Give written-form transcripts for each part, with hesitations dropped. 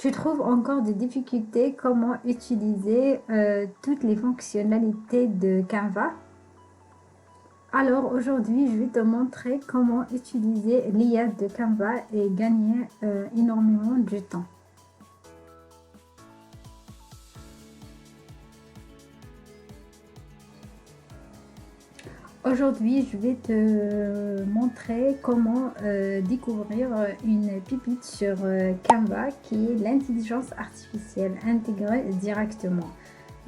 Tu trouves encore des difficultés comment utiliser toutes les fonctionnalités de Canva? Alors aujourd'hui, je vais te montrer comment utiliser l'IA de Canva et gagner énormément de temps. Aujourd'hui, je vais te montrer comment découvrir une pépite sur Canva qui est l'intelligence artificielle intégrée directement.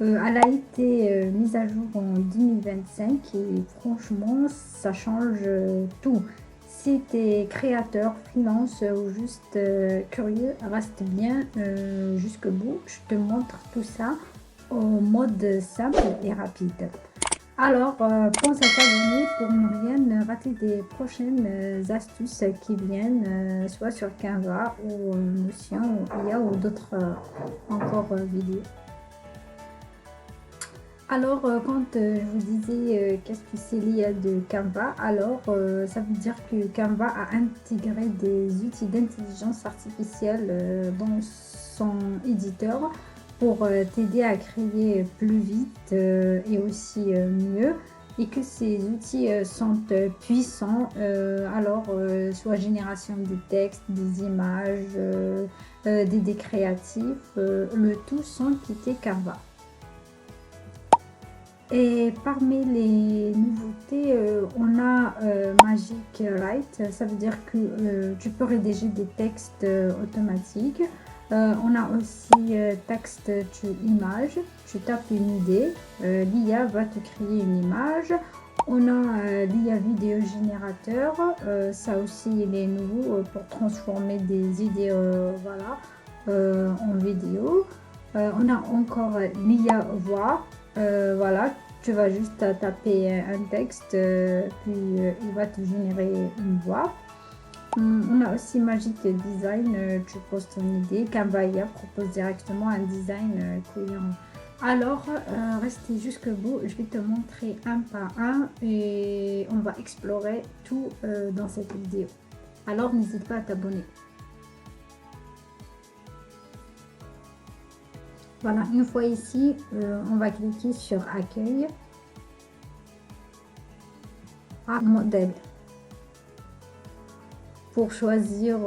Elle a été mise à jour en 2025 et franchement, ça change tout. Si tu es créateur, freelance ou juste curieux, reste bien jusqu'au bout. Je te montre tout ça en mode simple et rapide. Alors, pense à t'abonner pour ne rien rater des prochaines astuces qui viennent, soit sur Canva ou Notion ou IA ou d'autres encore vidéos. Alors, quand je vous disais qu'est-ce que c'est l'IA de Canva, alors ça veut dire que Canva a intégré des outils d'intelligence artificielle dans son éditeur pour t'aider à créer plus vite et aussi mieux, et que ces outils sont puissants, soit génération de textes, des images, des créatifs, le tout sans quitter Canva. Et parmi les nouveautés, on a Magic Write, ça veut dire que tu peux rédiger des textes automatiques. On a aussi texte to image, tu tapes une idée, l'IA va te créer une image. On a l'IA vidéo générateur, ça aussi il est nouveau pour transformer des idées en vidéo. On a encore l'IA voix, voilà, tu vas juste taper un texte, puis il va te générer une voix. On a aussi Magic Design, tu postes ton idée, Canva IA propose directement un design cohérent. Alors, restez jusqu'au bout, je vais te montrer un par un et on va explorer tout dans cette vidéo. Alors, n'hésite pas à t'abonner. Voilà, une fois ici, on va cliquer sur Accueil. Modèle. Pour choisir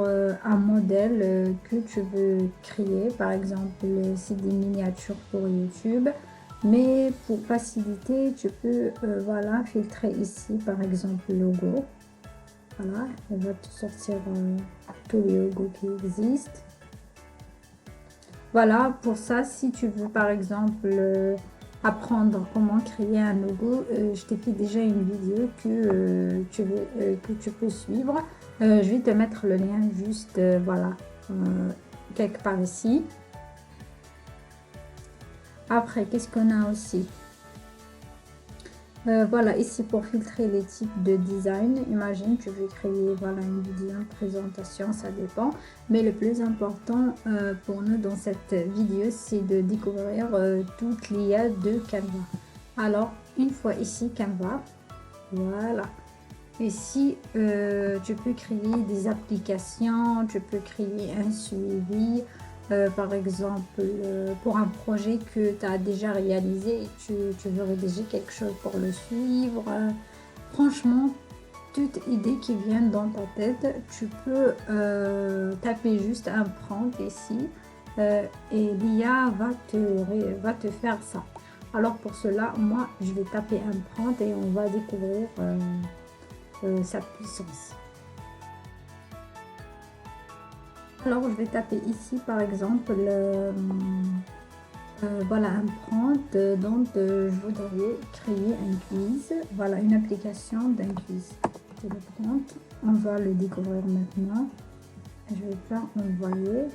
un modèle que tu veux créer, par exemple, c'est des miniatures pour YouTube. Mais pour faciliter, tu peux filtrer ici, par exemple, logo. Voilà, elle va te sortir tous les logos qui existent. Voilà, pour ça, si tu veux par exemple apprendre comment créer un logo, je t'ai fait déjà une vidéo que tu peux suivre. Je vais te mettre le lien juste quelque part ici. Après, qu'est-ce qu'on a aussi? Voilà, ici pour filtrer les types de design. Imagine, tu veux créer une vidéo, une présentation, ça dépend. Mais le plus important pour nous dans cette vidéo, c'est de découvrir toute l'IA de Canva. Alors, une fois ici, Canva, voilà. Ici, tu peux créer des applications, tu peux créer un suivi. Par exemple, pour un projet que tu as déjà réalisé, tu veux rédiger quelque chose pour le suivre. Franchement, toute idée qui vient dans ta tête, tu peux taper juste un prompt ici et l'IA va te faire ça. Alors pour cela, moi, je vais taper un prompt et on va découvrir sa puissance. Alors, je vais taper ici, par exemple, un prompt dont je voudrais créer un quiz. Voilà, une application d'un quiz. C'est le prompt. On va le découvrir maintenant. Je vais faire envoyer.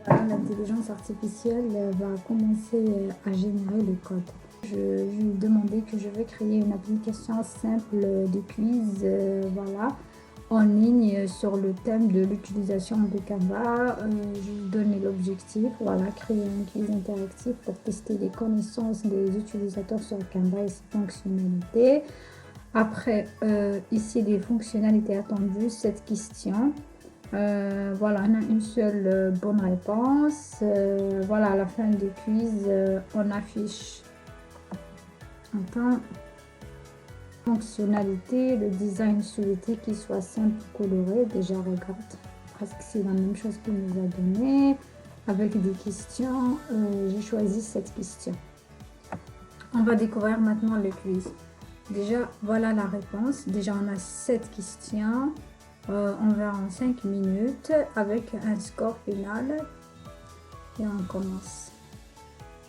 Voilà, l'intelligence artificielle va commencer à générer le code. Je lui demandais que je veux créer une application simple de quiz en ligne sur le thème de l'utilisation de Canva. Je lui donnais l'objectif, créer un quiz interactif pour tester les connaissances des utilisateurs sur Canva et ses fonctionnalités. Après, ici, les fonctionnalités attendues, cette question. Voilà, on a une seule bonne réponse. Voilà, à la fin du quiz, on affiche enfin, fonctionnalité, le design souhaité qui soit simple, coloré. Déjà, regarde, presque c'est la même chose qu'il nous a donné. Avec des questions, j'ai choisi cette question. On va découvrir maintenant le quiz. Déjà, voilà la réponse. Déjà, on a 7 questions. On verra en 5 minutes avec un score final. Et on commence.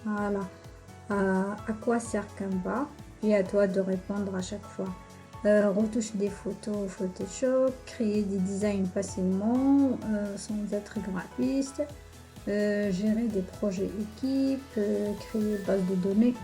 Voilà. À quoi sert Canva? Puis à toi de répondre à chaque fois. Retouche des photos Photoshop, créer des designs facilement sans être graphiste, gérer des projets équipe, créer une base de données.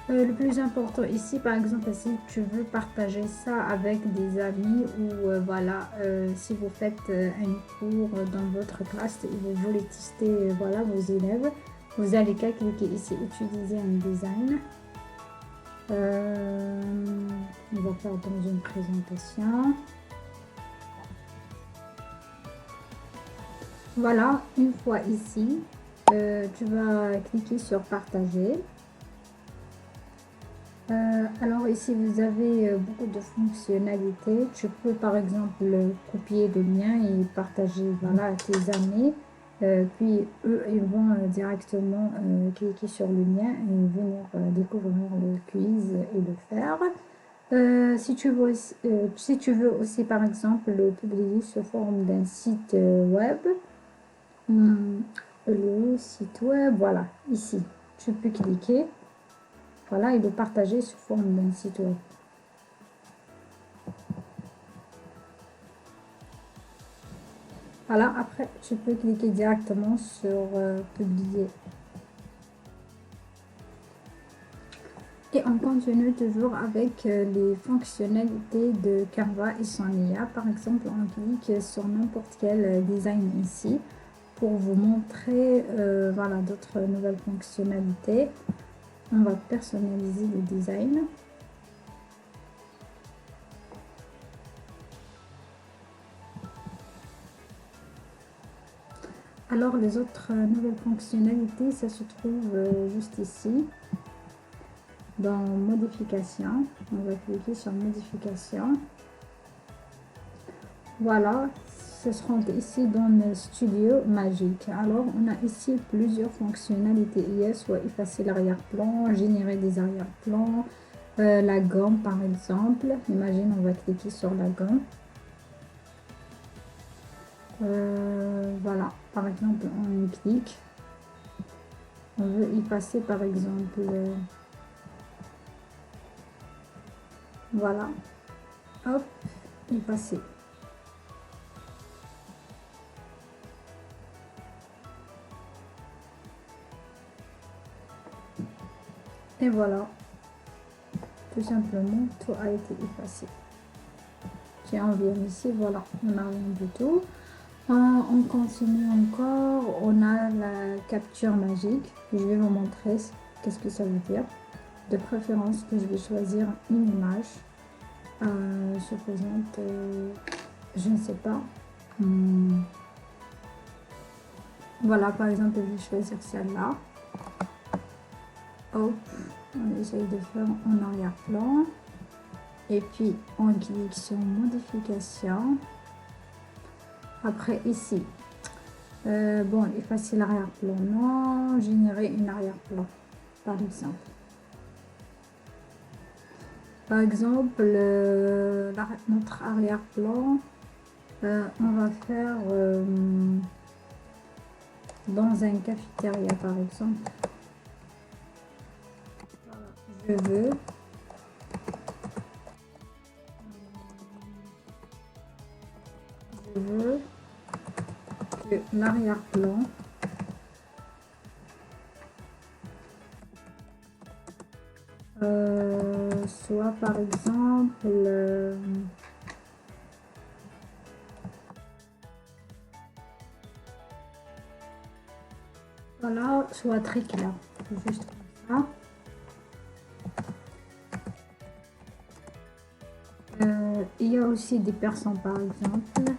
Le plus important ici, par exemple, si tu veux partager ça avec des amis ou voilà, si vous faites un cours dans votre classe et vous voulez tester voilà, vos élèves, vous allez qu'à cliquer ici, utiliser un design. On va faire dans une présentation. Voilà, une fois ici, tu vas cliquer sur partager. Alors ici vous avez beaucoup de fonctionnalités. Tu peux par exemple copier le lien et partager voilà, à tes amis. Puis eux ils vont directement cliquer sur le lien et venir découvrir le quiz et le faire. Si tu veux aussi par exemple le publier sous forme d'un site web, le site web, voilà, ici tu peux cliquer. Voilà, et le partager sous forme d'un site web. Voilà, après, tu peux cliquer directement sur publier. Et on continue toujours avec les fonctionnalités de Canva et son IA. Par exemple, on clique sur n'importe quel design ici pour vous montrer voilà, d'autres nouvelles fonctionnalités. On va personnaliser le design. Alors les autres nouvelles fonctionnalités, ça se trouve juste ici, dans modification. On va cliquer sur modification. Voilà, ce sera ici dans le studio Magic. Alors on a ici plusieurs fonctionnalités. Il y a soit effacer l'arrière-plan, générer des arrière-plans, la gomme par exemple. Imagine, on va cliquer sur la gomme. Voilà, par exemple, on clique. On veut y passer par exemple. Voilà. Hop, y passer. Et voilà. Tout simplement, tout a été effacé. Tiens, on vient ici, voilà, on n'a rien du tout. On continue encore, on a la capture magique. Je vais vous montrer qu'est-ce que ça veut dire. De préférence que je vais choisir une image suffisante, je ne sais pas. Voilà, par exemple, je vais choisir celle-là. Hop, on essaye de faire en arrière-plan. Et puis, on clique sur modification. Après, ici, bon, effacer l'arrière-plan, non, générer une arrière-plan, par exemple. Par exemple, notre arrière-plan, on va faire dans un cafétéria, par exemple. Je veux que l'arrière-plan soit par exemple voilà, soit très clair. Juste Voilà. Il y a aussi des personnes par exemple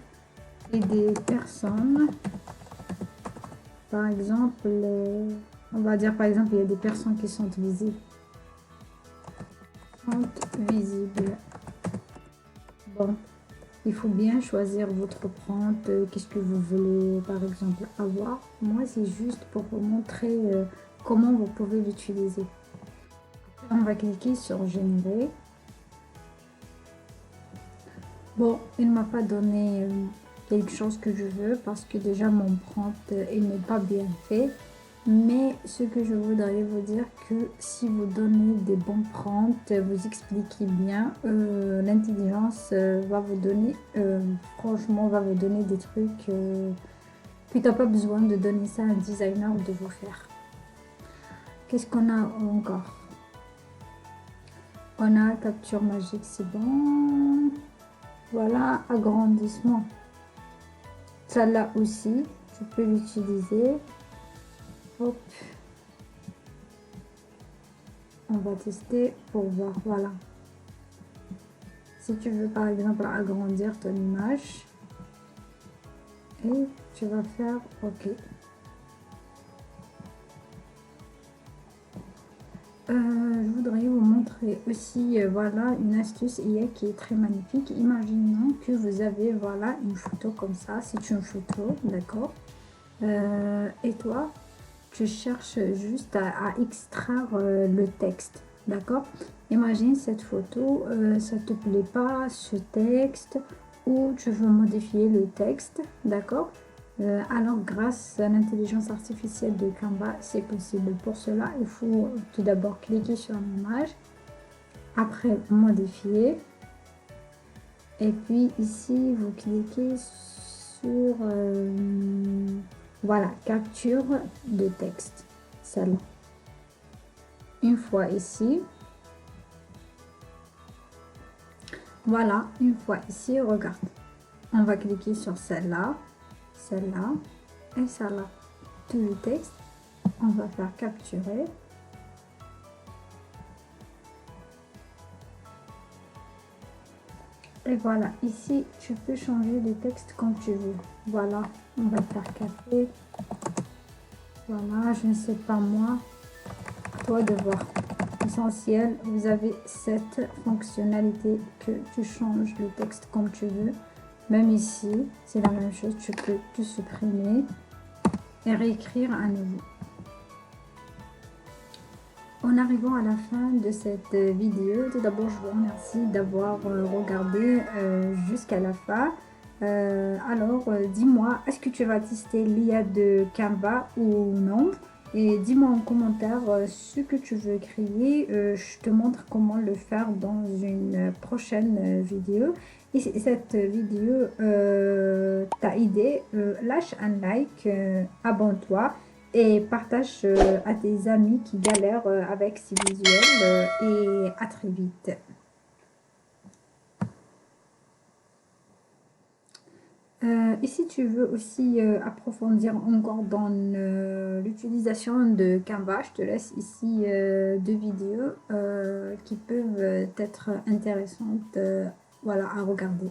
et des personnes par exemple, on va dire par exemple il y a des personnes qui sont visibles. Bon, il faut bien choisir votre prompt, qu'est-ce que vous voulez par exemple avoir. Moi c'est juste pour vous montrer comment vous pouvez l'utiliser. On va cliquer sur générer. Bon, il ne m'a pas donné quelque chose que je veux parce que déjà mon prompt il n'est pas bien fait. Mais ce que je voudrais vous dire que si vous donnez des bons prompts, vous expliquez bien, l'intelligence va vous donner, franchement, va vous donner des trucs que tu n'as pas besoin de donner ça à un designer de vous faire. Qu'est-ce qu'on a encore? On a capture magique, c'est bon. Voilà, agrandissement. Celle-là aussi, tu peux l'utiliser. Hop. On va tester pour voir. Voilà. Si tu veux par exemple agrandir ton image, et tu vas faire OK. Je voudrais vous montrer aussi voilà une astuce IA qui est très magnifique. Imaginons que vous avez voilà une photo comme ça, c'est une photo, d'accord, et toi tu cherches juste à extraire le texte, d'accord. Imagine cette photo, ça te plaît pas ce texte ou tu veux modifier le texte, d'accord. Alors grâce à l'intelligence artificielle de Canva, c'est possible. Pour cela, il faut tout d'abord cliquer sur l'image, après modifier, et puis ici vous cliquez sur voilà, capture de texte, celle-là. Une fois ici, voilà, une fois ici, regarde, on va cliquer sur celle-là, celle-là et celle-là. Tout le texte, on va faire capturer. Et voilà, ici, tu peux changer le texte comme tu veux. Voilà, on va faire café. Voilà, je ne sais pas moi. À toi de voir. Essentiel, vous avez cette fonctionnalité que tu changes le texte comme tu veux. Même ici, c'est la même chose. Tu peux tout supprimer et réécrire à nouveau. En arrivant à la fin de cette vidéo, tout d'abord je vous remercie d'avoir regardé jusqu'à la fin. Alors dis-moi, est-ce que tu vas tester l'IA de Canva ou non? Et dis-moi en commentaire ce que tu veux créer. Je te montre comment le faire dans une prochaine vidéo. Et si cette vidéo t'a aidé, lâche un like, abonne-toi et partage à tes amis qui galèrent avec ces visuels et à très vite. Et si tu veux aussi approfondir encore dans l'utilisation de Canva, je te laisse ici deux vidéos qui peuvent être intéressantes voilà, à regarder.